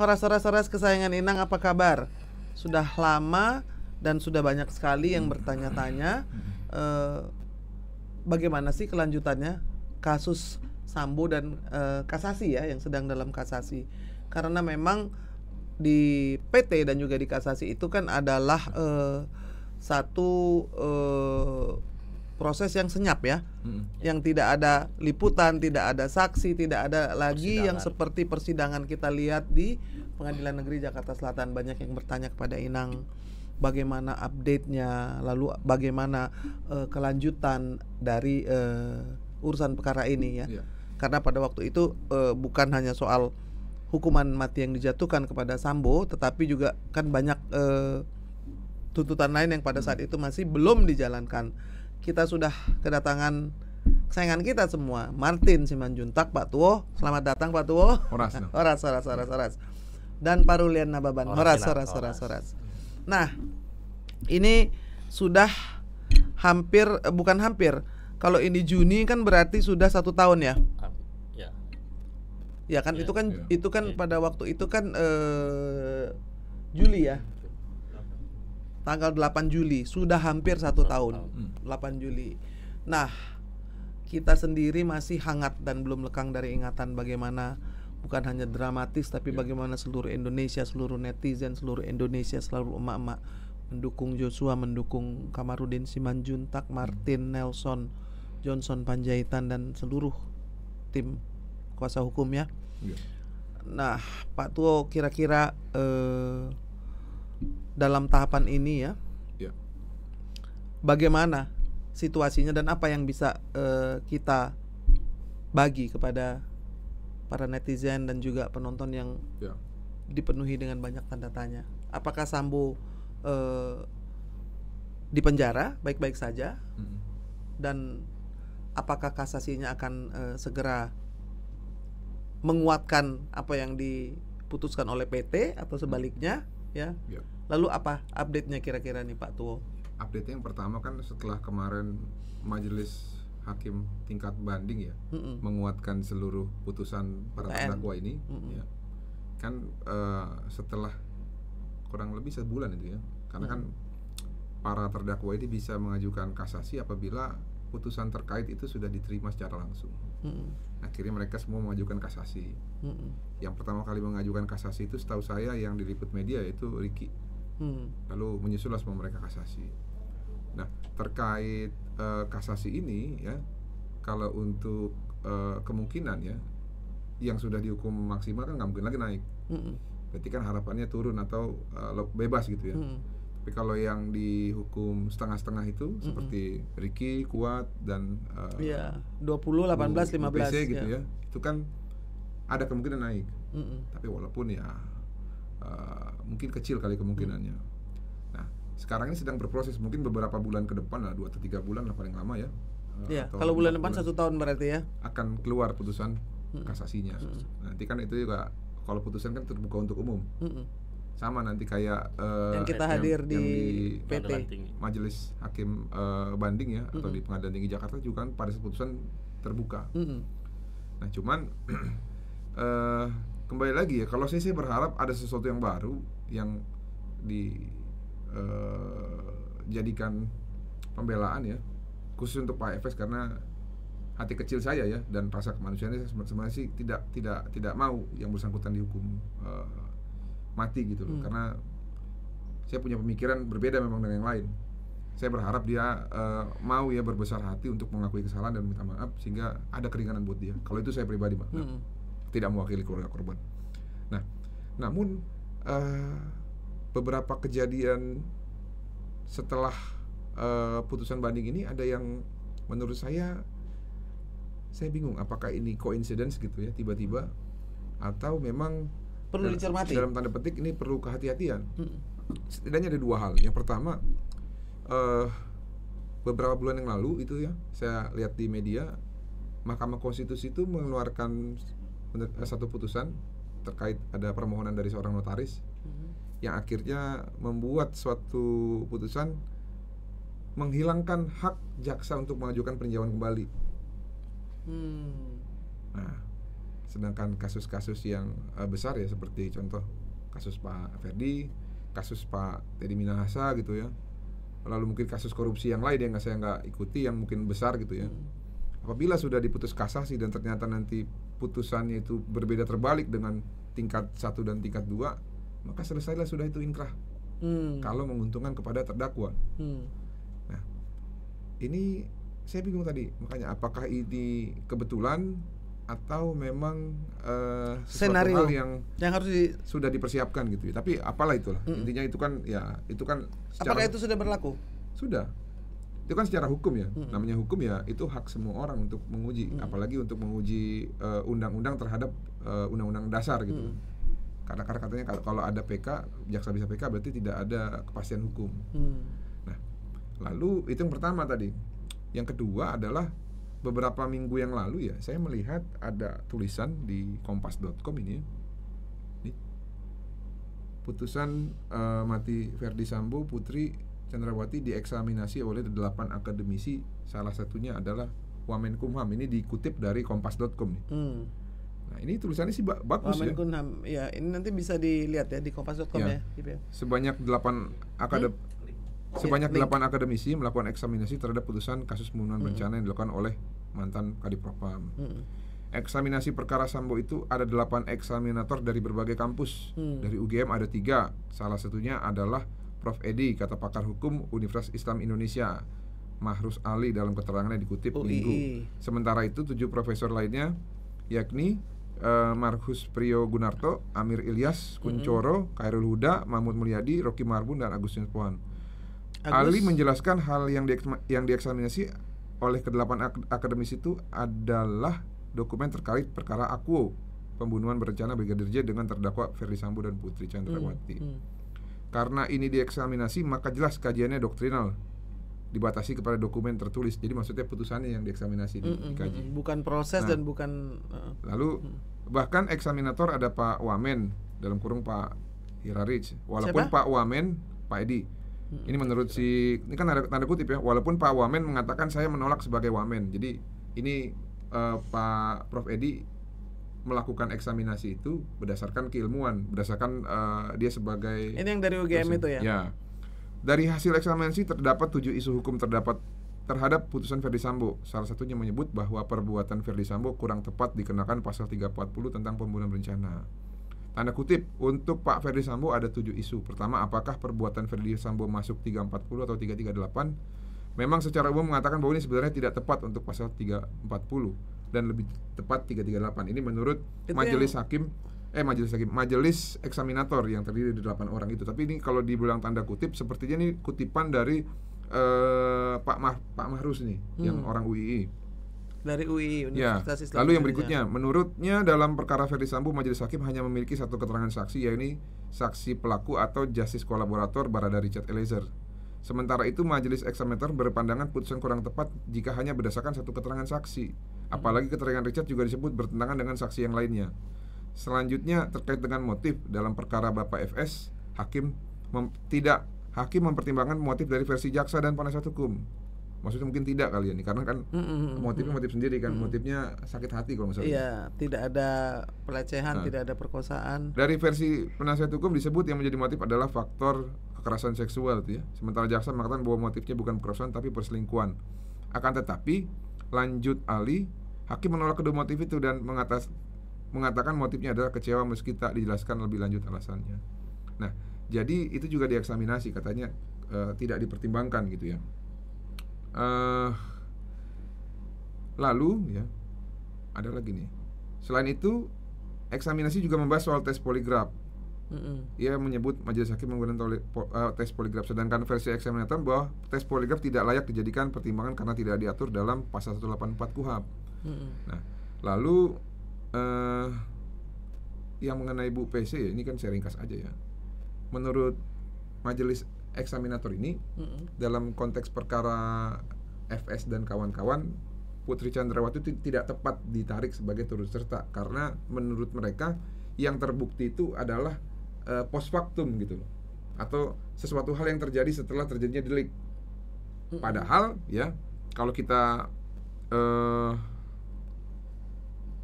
Horas kesayangan Inang, apa kabar? Sudah lama dan sudah banyak sekali yang bertanya-tanya bagaimana sih kelanjutannya kasus Sambo dan kasasi ya, yang sedang dalam kasasi. Karena memang di PT dan juga di kasasi itu kan adalah satu proses yang senyap ya, yang tidak ada liputan, tidak ada saksi, tidak ada lagi yang seperti persidangan kita lihat di Pengadilan Negeri Jakarta Selatan. Banyak yang bertanya kepada Inang bagaimana update-nya, lalu bagaimana kelanjutan dari urusan perkara ini ya. Karena pada waktu itu bukan hanya soal hukuman mati yang dijatuhkan kepada Sambo, tetapi juga kan banyak tuntutan lain yang pada saat itu masih belum dijalankan. Kita sudah kedatangan kesayangan kita semua, Martin Simanjuntak, Pak Tuwo. Selamat datang Pak Tuwo. Horas. Dan Parulian Nababan. Horas. Nah, ini sudah hampir, bukan hampir. Kalau ini Juni kan berarti sudah 1 tahun ya. Ya kan, itu kan pada waktu itu kan Juli ya. Tanggal 8 Juli, sudah hampir 1 tahun. 8 Juli. Nah, kita sendiri masih hangat dan belum lekang dari ingatan bagaimana bukan hanya dramatis, tapi bagaimana seluruh Indonesia, seluruh netizen, seluruh Indonesia, seluruh emak-emak mendukung Joshua, mendukung Kamarudin Simanjuntak, Martin, Nelson, Johnson Panjaitan, dan seluruh tim kuasa hukum ya. Nah, Pak Tuwo, kira-kira dalam tahapan ini ya, bagaimana situasinya dan apa yang bisa kita bagi kepada para netizen dan juga penonton yang dipenuhi dengan banyak tanda tanya. Apakah Sambo di penjara baik-baik saja, dan apakah kasasinya akan segera menguatkan apa yang diputuskan oleh PT atau sebaliknya ya? Lalu apa update-nya kira-kira nih Pak Tuwo? Update-nya yang pertama kan setelah kemarin Majelis Hakim tingkat banding ya menguatkan seluruh putusan para terdakwa ini ya. Kan setelah kurang lebih sebulan itu ya, karena kan para terdakwa ini bisa mengajukan kasasi apabila putusan terkait itu sudah diterima secara langsung. Akhirnya mereka semua mengajukan kasasi. Yang pertama kali mengajukan kasasi itu setahu saya yang diliput media yaitu Ricky. Lalu menyusullah semua mereka kasasi. Nah, terkait kasasi ini ya, kalau untuk kemungkinan ya, yang sudah dihukum maksimal kan nggak mungkin lagi naik. Berarti kan harapannya turun atau bebas gitu ya. Tapi kalau yang dihukum setengah-setengah itu seperti Ricky, Kuat, dan 20, 18, 15 UPC gitu ya, itu kan ada kemungkinan naik. Tapi walaupun ya mungkin kecil kali kemungkinannya. Nah, sekarang ini sedang berproses, mungkin beberapa bulan ke depan lah, 2 atau 3 bulan lah paling lama ya. Kalau bulan depan 1 tahun berarti ya akan keluar putusan kasasinya. Nanti kan itu juga kalau putusan kan terbuka untuk umum. Sama nanti kayak yang kita hadir di PT Majelis Hakim Banding ya, atau di Pengadilan Tinggi Jakarta juga kan pada putusan terbuka. Nah, cuman kembali lagi ya, kalau saya berharap ada sesuatu yang baru yang dijadikan pembelaan ya, khusus untuk Pak Efes, karena hati kecil saya ya dan rasa kemanusiaan saya sebenarnya sih tidak mau yang bersangkutan dihukum mati gitu loh. Karena saya punya pemikiran berbeda memang dengan yang lain. Saya berharap dia mau ya berbesar hati untuk mengakui kesalahan dan minta maaf sehingga ada keringanan buat dia. Kalau itu saya pribadi Pak, tidak mewakili keluarga korban. Nah, namun beberapa kejadian setelah putusan banding ini ada yang menurut saya bingung apakah ini coincidence gitu ya, tiba-tiba, atau memang perlu dicermati. Dalam tanda petik ini perlu kehati-hatian. Setidaknya ada 2 hal. Yang pertama, beberapa bulan yang lalu itu ya, saya lihat di media Mahkamah Konstitusi itu mengeluarkan satu putusan terkait ada permohonan dari seorang notaris yang akhirnya membuat suatu putusan menghilangkan hak jaksa untuk mengajukan peninjauan kembali. Nah, Sedangkan kasus-kasus yang besar ya seperti contoh kasus Pak Ferdi, kasus Pak Teddy Minahasa gitu ya, lalu mungkin kasus korupsi yang lain yang saya nggak ikuti yang mungkin besar gitu ya. Apabila sudah diputus kasasi dan ternyata nanti putusannya itu berbeda terbalik dengan tingkat 1 dan tingkat 2, maka selesailah sudah itu inkrah. Kalau menguntungkan kepada terdakwa. Nah, ini saya bingung tadi, makanya apakah ini kebetulan atau memang sesuatu hal yang harus sudah dipersiapkan gitu ya. Tapi apalah itulah. Intinya itu kan secara, apakah itu sudah berlaku? Sudah. Itu kan secara hukum ya. Namanya hukum ya, itu hak semua orang untuk menguji, apalagi untuk menguji undang-undang terhadap undang-undang dasar gitu. Karena katanya kalau ada PK, jaksa bisa PK berarti tidak ada kepastian hukum. Nah, lalu itu yang pertama tadi. Yang kedua adalah beberapa minggu yang lalu ya, saya melihat ada tulisan di kompas.com ini putusan mati Ferdi Sambo, Putri Chandrawati dieksaminasi oleh 8 akademisi, salah satunya adalah Wamenkumham. Ini dikutip dari kompas.com nih. Nah, ini tulisannya sih bagus ya. Wamenkumham ya, ini nanti bisa dilihat ya di kompas.com ya. Sebanyak 8 akademisi melakukan eksaminasi terhadap putusan kasus pembunuhan berencana yang dilakukan oleh mantan Kadipropam. Eksaminasi perkara Sambo itu ada 8 eksaminator dari berbagai kampus. Dari UGM ada 3, salah satunya adalah Prof. Edi, kata pakar hukum Universitas Islam Indonesia, Mahrus Ali dalam keterangannya dikutip Minggu. Sementara itu 7 profesor lainnya yakni Markus Priyo Gunarto, Amir Ilyas, Kuncoro, Khairul Huda, Mahmud Mulyadi, Rocky Marbun, dan Agustinus Pohan. Ali menjelaskan hal yang dieksaminasi oleh ke-8 akademisi itu adalah dokumen terkait perkara Akuo, pembunuhan berencana Brigadir J dengan terdakwa Ferdi Sambo dan Putri Chandrawati. Karena ini dieksaminasi, maka jelas kajiannya doktrinal, dibatasi kepada dokumen tertulis. Jadi maksudnya putusannya yang dieksaminasi, dikaji. Bukan proses dan bukan. Lalu bahkan eksaminator ada Pak Wamen, dalam kurung Pak Hirarich. Walaupun Siapa? Pak Wamen, Pak Edi. Ini menurut ini kan ada tanda kutip ya. Walaupun Pak Wamen mengatakan saya menolak sebagai Wamen. Jadi ini Pak Prof Edi melakukan eksaminasi itu berdasarkan keilmuan, berdasarkan dia sebagai. Ini yang dari UGM itu ya. Ya. Dari hasil eksaminasi terdapat 7 isu hukum terhadap putusan Ferdi Sambo. Salah satunya menyebut bahwa perbuatan Ferdi Sambo kurang tepat dikenakan pasal 340 tentang pembunuhan berencana. Tanda kutip, untuk Pak Ferdi Sambo ada 7 isu. Pertama, apakah perbuatan Ferdi Sambo masuk 340 atau 338? Memang secara umum mengatakan bahwa ini sebenarnya tidak tepat untuk pasal 340 dan lebih tepat 338. Ini menurut majelis eksaminator yang terdiri dari 8 orang itu. Tapi ini kalau dibilang tanda kutip, sepertinya ini kutipan dari Pak Mahrus nih, yang orang UII. Dari UI, Universitas Islam. Lalu yang berikutnya, menurutnya dalam perkara Ferdi Sambo, majelis hakim hanya memiliki 1 keterangan saksi, yaitu saksi pelaku atau justice kolaborator Barada Richard Eliezer. Sementara itu majelis eksaminator berpandangan putusan kurang tepat jika hanya berdasarkan 1 keterangan saksi. Apalagi keterangan Richard juga disebut bertentangan dengan saksi yang lainnya. Selanjutnya terkait dengan motif dalam perkara Bapak FS, hakim mempertimbangkan motif dari versi jaksa dan penasihat hukum. Maksudnya mungkin tidak kali ya nih, karena kan motifnya motif sendiri kan, motifnya sakit hati kalau misalnya. Iya, tidak ada pelecehan, tidak ada perkosaan. Dari versi penasihat hukum disebut yang menjadi motif adalah faktor kekerasan seksual itu ya. Sementara jaksa mengatakan bahwa motifnya bukan perkosaan tapi perselingkuhan. Akan tetapi, lanjut Ali, hakim menolak kedua motif itu dan mengatakan motifnya adalah kecewa meski tak dijelaskan lebih lanjut alasannya. Nah, jadi itu juga dieksaminasi, katanya tidak dipertimbangkan gitu ya. Lalu ya ada lagi nih. Selain itu, eksaminasi juga membahas soal tes poligraf. Ia menyebut majelis hakim menggunakan tes poligraf, sedangkan versi eksaminator bahwa tes poligraf tidak layak dijadikan pertimbangan karena tidak diatur dalam pasal 184 KUHP. Nah, lalu yang mengenai Bu PC, ini kan saya ringkas aja ya. Menurut majelis eksaminator ini, dalam konteks perkara FS dan kawan-kawan, Putri Chandrawati itu tidak tepat ditarik sebagai turut serta karena menurut mereka yang terbukti itu adalah post factum gitu loh, atau sesuatu hal yang terjadi setelah terjadinya delik. Padahal ya kalau kita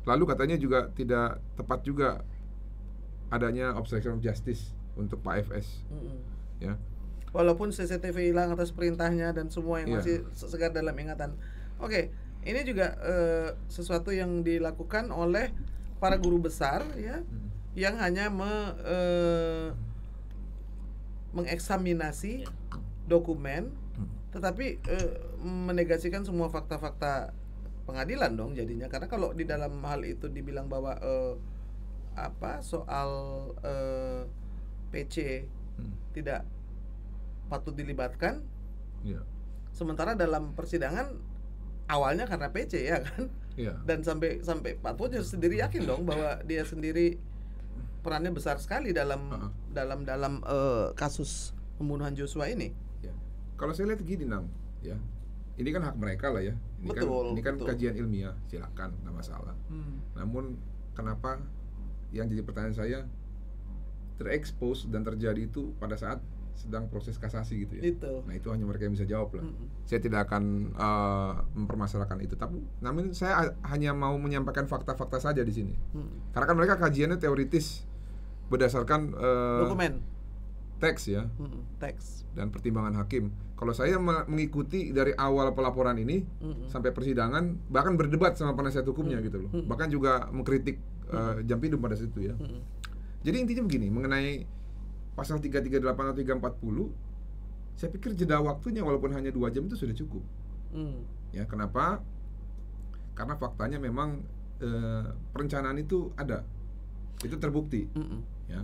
Lalu katanya juga tidak tepat juga adanya obstruction of justice untuk Pak FS. Ya. Walaupun CCTV hilang atas perintahnya dan semua yang masih segar dalam ingatan. Oke, ini juga sesuatu yang dilakukan oleh para guru besar ya, yang hanya mengeksaminasi dokumen, tetapi menegasikan semua fakta-fakta pengadilan dong jadinya. Karena kalau di dalam hal itu dibilang bahwa soal PC tidak patut dilibatkan, sementara dalam persidangan awalnya karena PC ya kan, dan sampai Pak Tuan sendiri yakin dong bahwa dia sendiri perannya besar sekali dalam kasus pembunuhan Joshua ini. Kalau saya lihat gini Nang, ya ini kan hak mereka lah ya, ini kan kajian ilmiah, silakan, nggak masalah. Namun kenapa yang jadi pertanyaan saya terekspos dan terjadi itu pada saat sedang proses kasasi gitu ya. Nah itu hanya mereka yang bisa jawab lah. Saya tidak akan mempermasalahkan itu. Tapi namun saya hanya mau menyampaikan fakta-fakta saja di sini. Karena kan mereka kajiannya teoritis berdasarkan dokumen, teks ya, teks dan pertimbangan hakim. Kalau saya mengikuti dari awal pelaporan ini sampai persidangan, bahkan berdebat sama penasihat hukumnya gitu loh. Bahkan juga mengkritik Jampidum pada situ ya. Jadi intinya begini, mengenai pasal 338 atau 340, saya pikir jeda waktunya walaupun hanya 2 jam itu sudah cukup. Ya, kenapa? Karena faktanya memang perencanaan itu ada, itu terbukti. Ya,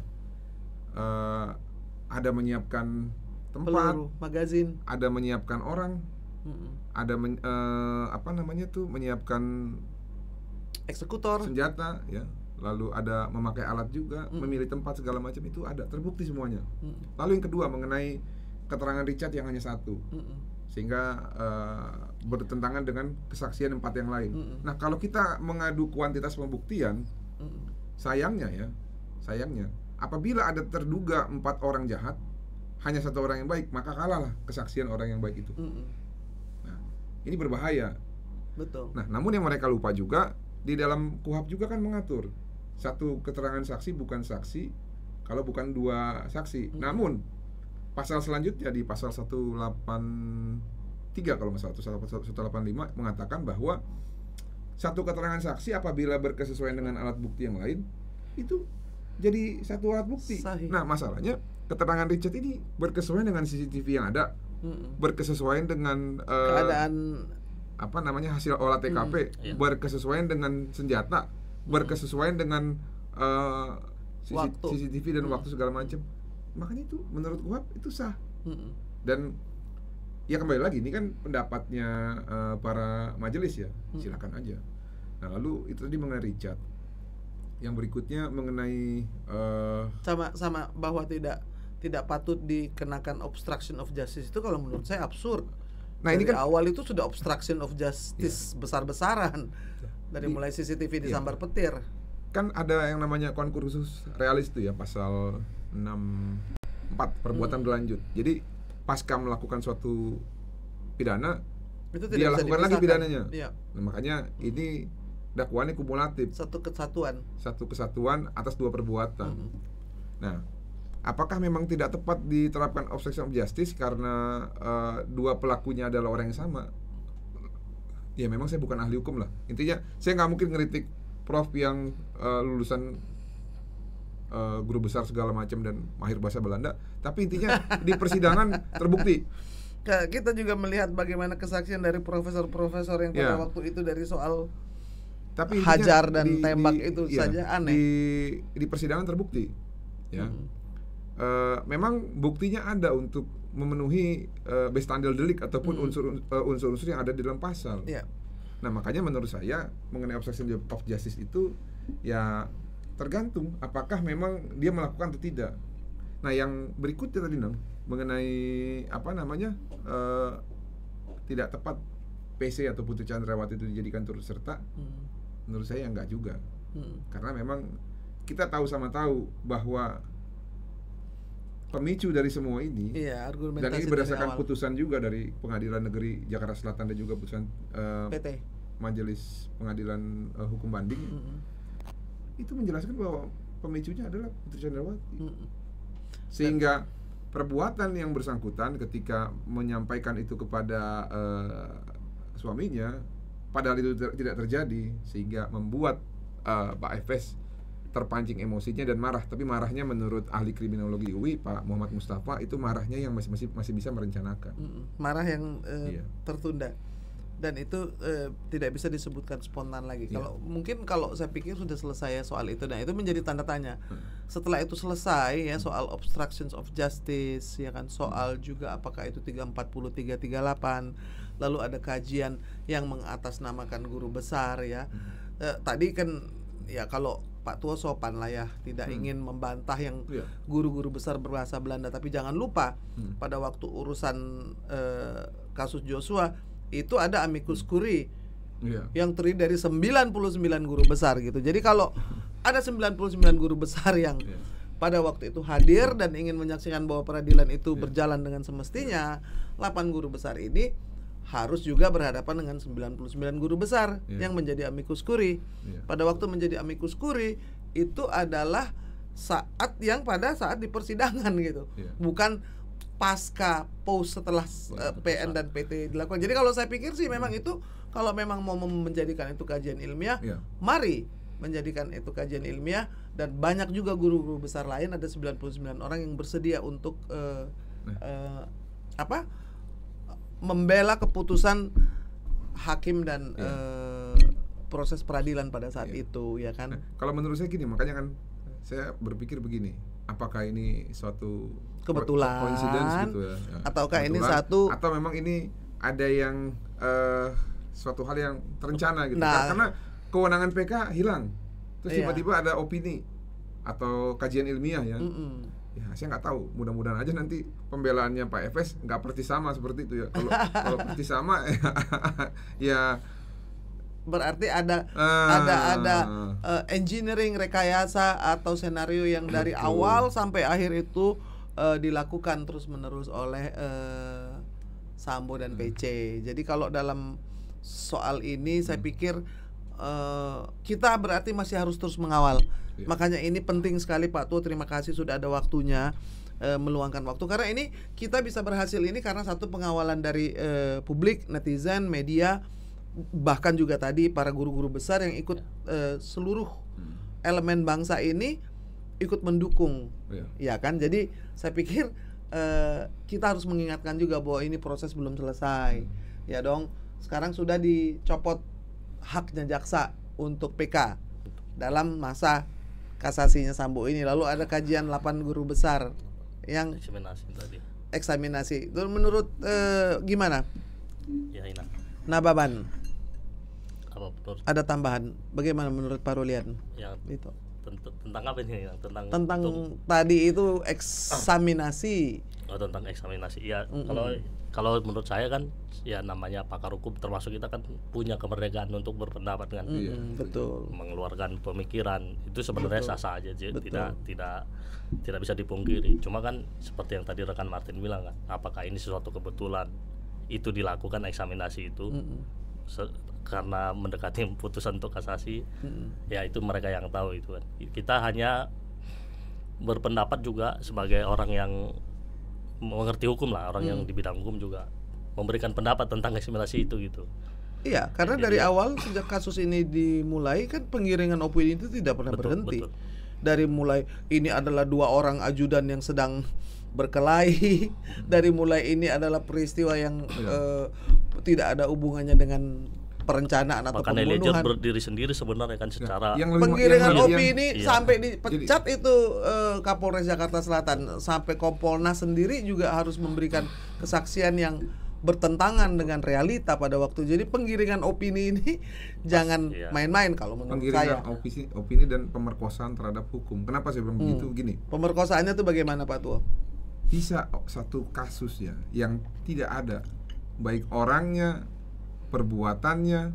ada menyiapkan tempat, peluru, magazin, ada menyiapkan orang, ada menyiapkan eksekutor, senjata, ya. Lalu ada memakai alat juga, memilih tempat segala macam, itu ada, terbukti semuanya. Lalu yang kedua mengenai keterangan Richard yang hanya 1, sehingga bertentangan dengan kesaksian 4 yang lain. Nah kalau kita mengadu kuantitas pembuktian, sayangnya apabila ada terduga 4 orang jahat, hanya 1 orang yang baik, maka kalahlah kesaksian orang yang baik itu. Nah ini berbahaya. Betul. Nah namun yang mereka lupa juga, di dalam KUHP juga kan mengatur 1 keterangan saksi bukan saksi kalau bukan 2 saksi. Namun pasal selanjutnya di pasal 183 kalau masalah 185 mengatakan bahwa 1 keterangan saksi apabila berkesesuaian dengan alat bukti yang lain itu jadi 1 alat bukti. Sahih. Nah masalahnya keterangan Richard ini berkesesuaian dengan CCTV yang ada, berkesesuaian dengan keadaan hasil olah TKP, berkesesuaian dengan senjata, berkesesuaian dengan CCTV dan waktu segala macam. Makanya itu menurut KUHP itu sah. Dan ya kembali lagi ini kan pendapatnya para majelis ya, silakan aja. Nah lalu itu tadi mengenai Richard. Yang berikutnya mengenai sama bahwa tidak patut dikenakan obstruction of justice itu kalau menurut saya absurd. Nah ini kan awal itu sudah obstruction of justice besar-besaran dari mulai CCTV disambar petir. Kan ada yang namanya konkursus realis itu ya, pasal 64 perbuatan berlanjut. Jadi pasca melakukan suatu pidana itu dia lakukan lagi pidananya. Nah, makanya ini dakwaannya kumulatif. Satu kesatuan atas 2 perbuatan. Nah apakah memang tidak tepat diterapkan obstruction of justice karena 2 pelakunya adalah orang yang sama? Ya memang saya bukan ahli hukum lah. Intinya saya nggak mungkin ngeritik prof yang lulusan guru besar segala macam dan mahir bahasa Belanda. Tapi intinya di persidangan terbukti. Kita juga melihat bagaimana kesaksian dari profesor-profesor yang pada waktu itu dari soal hajar dan tembak itu saja aneh. Di persidangan terbukti. Ya. Memang buktinya ada untuk memenuhi bestandil delik ataupun unsur-unsur yang ada di dalam pasal. Nah makanya menurut saya mengenai obstruction of justice itu ya tergantung apakah memang dia melakukan atau tidak. Nah yang berikutnya tadi mengenai tidak tepat PC atau Putri Chandrawati itu dijadikan turut serta, menurut saya enggak juga. Karena memang kita tahu bahwa pemicu dari semua ini, dan ini berdasarkan putusan juga dari Pengadilan Negeri Jakarta Selatan dan juga putusan Majelis Pengadilan Hukum Banding itu menjelaskan bahwa pemicunya adalah Putri Chandrawati. Sehingga perbuatan yang bersangkutan ketika menyampaikan itu kepada suaminya, padahal itu tidak terjadi, sehingga membuat Pak Efes terpancing emosinya dan marah. Tapi marahnya menurut ahli kriminologi UI Pak Muhammad Mustafa itu marahnya yang masih bisa merencanakan. Marah yang tertunda. Dan itu tidak bisa disebutkan spontan lagi. Kalau saya pikir sudah selesai ya soal itu, dan itu menjadi tanda tanya. Setelah itu selesai ya soal obstructions of justice, ya kan, soal juga apakah itu 340 338, lalu ada kajian yang mengatasnamakan guru besar ya. Tadi kan ya kalau Pak Tua sopan lah ya, tidak ingin membantah yang guru-guru besar berbahasa Belanda, tapi jangan lupa pada waktu urusan kasus Joshua itu ada amicus curiae yang terdiri dari 99 guru besar gitu. Jadi kalau ada 99 guru besar yang pada waktu itu hadir dan ingin menyaksikan bahwa peradilan itu berjalan dengan semestinya, 8 guru besar ini harus juga berhadapan dengan 99 guru besar yang menjadi amicus curiae. Pada waktu menjadi amicus curiae itu adalah pada saat di persidangan gitu. Bukan pasca post setelah PN dan PT dilakukan. Jadi kalau saya pikir sih memang itu, kalau memang mau menjadikan itu kajian ilmiah, mari menjadikan itu kajian ilmiah, dan banyak juga guru-guru besar lain, ada 99 orang yang bersedia untuk membela keputusan hakim dan proses peradilan pada saat itu, ya kan. Kalau menurut saya gini, makanya kan saya berpikir begini, apakah ini suatu kebetulan gitu ya, ataukah kebetulan, ini satu, atau memang ini ada yang suatu hal yang terencana gitu. Karena kewenangan PK hilang, terus tiba-tiba ada opini atau kajian ilmiah ya. Ya saya nggak tahu, mudah-mudahan aja nanti pembelaannya Pak Efes nggak persis sama seperti itu ya. Kalau persis sama ya berarti ada engineering, rekayasa atau senario yang dari awal sampai akhir itu dilakukan terus-menerus oleh Sambo dan PC. Jadi kalau dalam soal ini saya pikir kita berarti masih harus terus mengawal. Makanya ini penting sekali Pak Tua, terima kasih sudah ada waktunya meluangkan waktu, karena ini kita bisa berhasil ini karena satu pengawalan dari publik, netizen, media, bahkan juga tadi para guru-guru besar yang ikut seluruh elemen bangsa ini ikut mendukung, ya kan. Jadi saya pikir kita harus mengingatkan juga bahwa ini proses belum selesai, ya dong. Sekarang sudah dicopot haknya jaksa untuk PK dalam masa kasasinya Sambo ini. Lalu ada kajian 8 guru besar yang eksaminasi. Itu menurut gimana? Ya, Ina. Nababan. Apa menurut? Ada tambahan. Bagaimana menurut Pak Rulian? Ya, itu. Tentang apa ini? Tentang tadi itu eksaminasi. Oh, tentang eksaminasi. Ya, kalau menurut saya kan ya namanya pakar hukum, termasuk kita kan punya kemerdekaan untuk berpendapat kan. Betul. Mengeluarkan pemikiran itu sebenarnya sah-sah aja, tidak bisa dipungkiri. Cuma kan seperti yang tadi rekan Martin bilang kan, apakah ini sesuatu kebetulan itu dilakukan eksaminasi itu karena mendekati putusan untuk kasasi, ya itu mereka yang tahu itu kan. Kita hanya berpendapat juga sebagai orang yang mengerti hukum lah, orang yang di bidang hukum juga memberikan pendapat tentang eksaminasi itu gitu. Iya, karena dari awal sejak kasus ini dimulai kan penggiringan opini itu tidak pernah berhenti. Dari mulai ini adalah 2 orang ajudan yang sedang berkelahi, dari mulai ini adalah peristiwa yang tidak ada hubungannya dengan perencanaan atau bahkan pembunuhan. Eliezer berdiri sendiri sebenarnya kan secara penggiringan opini sampai dipecat itu Kapolres Jakarta Selatan, sampai Kompolnas sendiri juga harus memberikan kesaksian yang bertentangan dengan realita pada waktu. Jadi penggiringan opini ini jangan main-main kalau menurut saya. Penggiringan opini dan pemerkosaan terhadap hukum. Kenapa saya bilang begitu? Gini. Pemerkosaannya tuh bagaimana Pak Tua? Bisa satu kasus ya yang tidak ada baik orangnya, perbuatannya,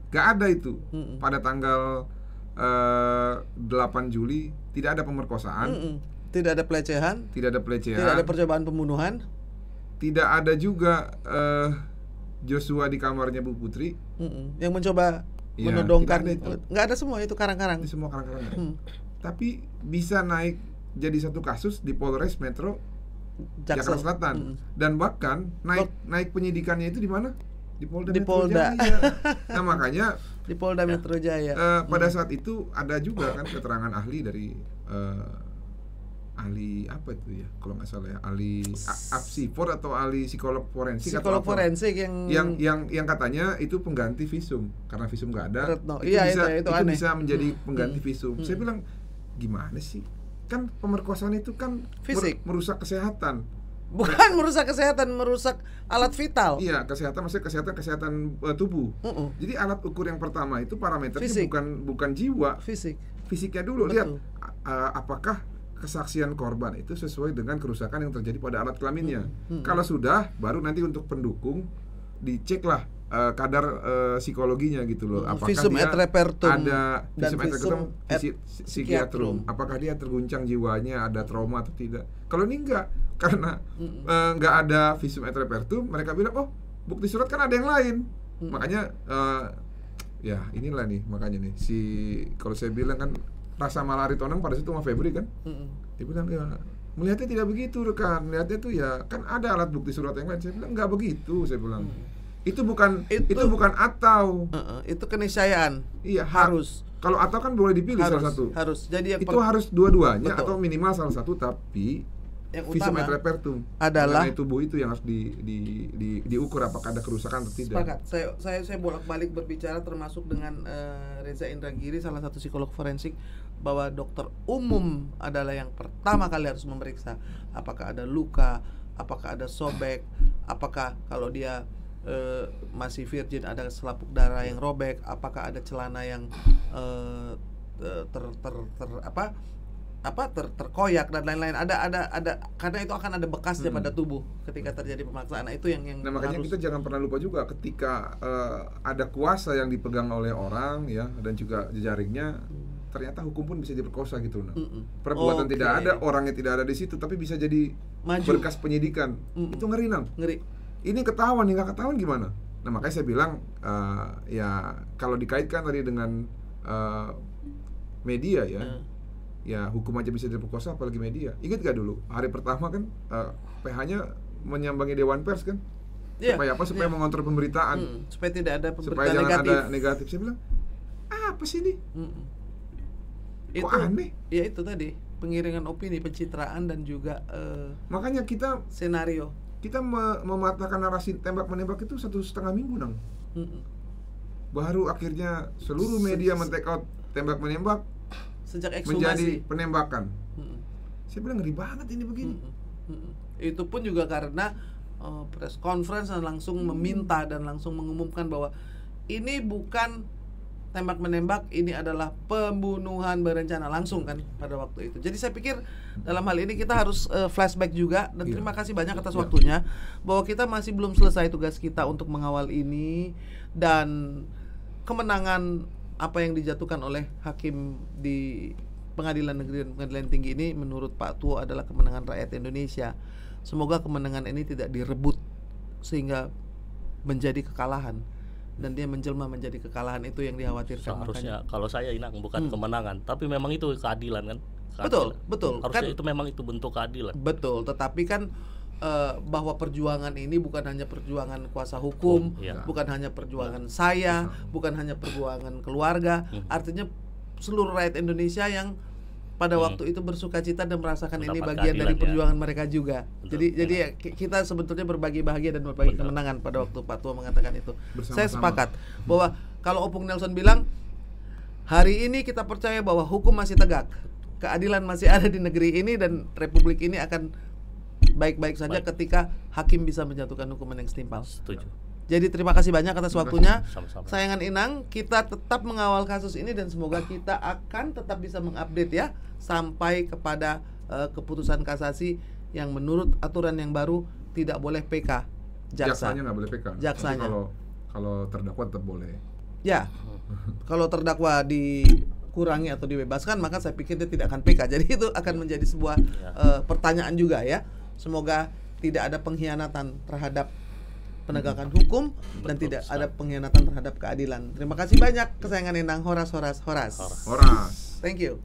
gak ada itu. Pada tanggal 8 Juli tidak ada pemerkosaan, tidak ada pelecehan, tidak ada percobaan pembunuhan, tidak ada juga Joshua di kamarnya Bu Putri, yang mencoba menodongkan, nggak ada semua itu karang-karang. Itu semua karang-karang. Tapi bisa naik jadi satu kasus di Polres Metro Jakarta Selatan, dan bahkan naik penyidikannya itu di mana? Di Polda Metro Jaya. Nah makanya di Polda Metro Jaya. Pada saat itu ada juga kan keterangan ahli dari ahli apa itu ya, kalau nggak salah ya, ahli apsifor atau ahli psikolog forensik, yang katanya itu pengganti visum karena visum nggak ada. Itu bisa menjadi pengganti visum. Saya bilang gimana sih? Kan pemerkosaan itu kan fisik, merusak kesehatan. Bukan merusak kesehatan, merusak alat vital. Iya, kesehatan maksudnya kesehatan tubuh. Jadi alat ukur yang pertama itu parameternya bukan jiwa, fisiknya dulu. Betul. Lihat apakah kesaksian korban itu sesuai dengan kerusakan yang terjadi pada alat kelaminnya. Kalau sudah, baru nanti untuk pendukung diceklah kadar psikologinya gitu loh. Apakah visum et repertum ada visum et repertum psikiatrum, apakah dia terguncang jiwanya, ada trauma atau tidak. Kalau ini enggak, karena enggak ada visum et repertum, mereka bilang oh bukti surat kan ada yang lain. Makanya ya inilah nih, makanya nih kalau saya bilang kan rasa Malari Tonang pada situ sama Febri kan, dia bilang ya melihatnya tidak begitu rekan, melihatnya tuh ya kan ada alat bukti surat yang lain. Saya bilang enggak begitu, saya bilang itu bukan atau itu keniscayaan. Iya, harus. Kalau atau kan boleh dipilih salah satu. Harus. Jadi itu harus dua-duanya. Betul. Atau minimal salah satu, tapi yang visum et repertum adalah mengenai tubuh itu yang harus diukur apakah ada kerusakan atau tidak. Sepakat. Saya bolak-balik berbicara termasuk dengan Reza Indragiri, salah satu psikolog forensik, bahwa dokter umum adalah yang pertama kali harus memeriksa apakah ada luka, apakah ada sobek, apakah kalau dia masih virgin ada selaput darah yang robek, apakah ada celana yang terkoyak dan lain-lain. Ada karena itu akan ada bekasnya pada tubuh ketika terjadi pemaksaan. Itu yang nah makanya kita jangan pernah lupa juga ketika ada kuasa yang dipegang oleh orang ya, dan juga jejaringnya, ternyata hukum pun bisa diperkosa gitu. Perbuatan tidak ada, orangnya tidak ada di situ, tapi bisa jadi berkas penyidikan. Itu ngeri nang. Ngeri. Ini ketahuan, nggak ketahuan gimana? Nah makanya saya bilang ya kalau dikaitkan tadi dengan media ya, ya hukum aja bisa diperkosa apalagi media. Ingat gak dulu hari pertama kan PH-nya menyambangi Dewan Pers kan? Supaya apa? Supaya mengontrol pemberitaan. Supaya tidak ada pemberitaan supaya jangan negatif. ada negatif. Saya bilang apa sih ini? Kok aneh? Ya itu tadi pengiringan opini, pencitraan dan juga makanya kita senario. Kita mematahkan narasi tembak-menembak itu 1,5 minggu nang. Baru akhirnya seluruh media men-take out tembak-menembak sejak ekshumasi menjadi penembakan. Saya bilang ngeri banget ini begini. Itu pun juga karena press conference dan langsung meminta dan langsung mengumumkan bahwa ini bukan tembak-menembak, ini adalah pembunuhan berencana langsung kan pada waktu itu. Jadi saya pikir dalam hal ini kita harus flashback juga, dan terima kasih banyak atas waktunya, bahwa kita masih belum selesai tugas kita untuk mengawal ini, dan kemenangan apa yang dijatuhkan oleh hakim di Pengadilan Negeri dan Pengadilan Tinggi ini menurut Pak Tuo adalah kemenangan rakyat Indonesia. Semoga kemenangan ini tidak direbut sehingga menjadi kekalahan, dan dia menjelma menjadi kekalahan. Itu yang dikhawatirkan. Seharusnya kalau saya Inang bukan kemenangan, tapi memang itu keadilan kan. Betul. Harusnya Kan, itu memang itu bentuk keadilan. Betul, tetapi kan bahwa perjuangan ini bukan hanya perjuangan kuasa hukum, bukan hanya perjuangan saya, bukan hanya perjuangan keluarga, artinya seluruh rakyat Indonesia yang pada waktu itu bersukacita dan merasakan ini bagian dari perjuangan mereka juga. Jadi kita sebetulnya berbagi bahagia dan berbagi kemenangan pada waktu Pak Tua mengatakan itu. Bersama-sama. Saya sepakat bahwa kalau Opung Nelson bilang hari ini kita percaya bahwa hukum masih tegak, keadilan masih ada di negeri ini, dan republik ini akan baik-baik saja ketika hakim bisa menjatuhkan hukuman yang setimpal. Setuju. Jadi terima kasih banyak atas waktunya. Sama-sama. Sayangan Inang, kita tetap mengawal kasus ini dan semoga kita akan tetap bisa mengupdate ya sampai kepada keputusan kasasi yang menurut aturan yang baru tidak boleh PK jaksa. Jaksanya nggak boleh PK. Jaksanya. Kalau terdakwa tetap boleh. Ya. Kalau terdakwa dikurangi atau dibebaskan, maka saya pikir dia tidak akan PK. Jadi itu akan menjadi sebuah pertanyaan juga ya. Semoga tidak ada pengkhianatan terhadap penegakan hukum dan tidak ada pengkhianatan terhadap keadilan. Terima kasih banyak kesayangan Endang, Horas. Horas. Thank you.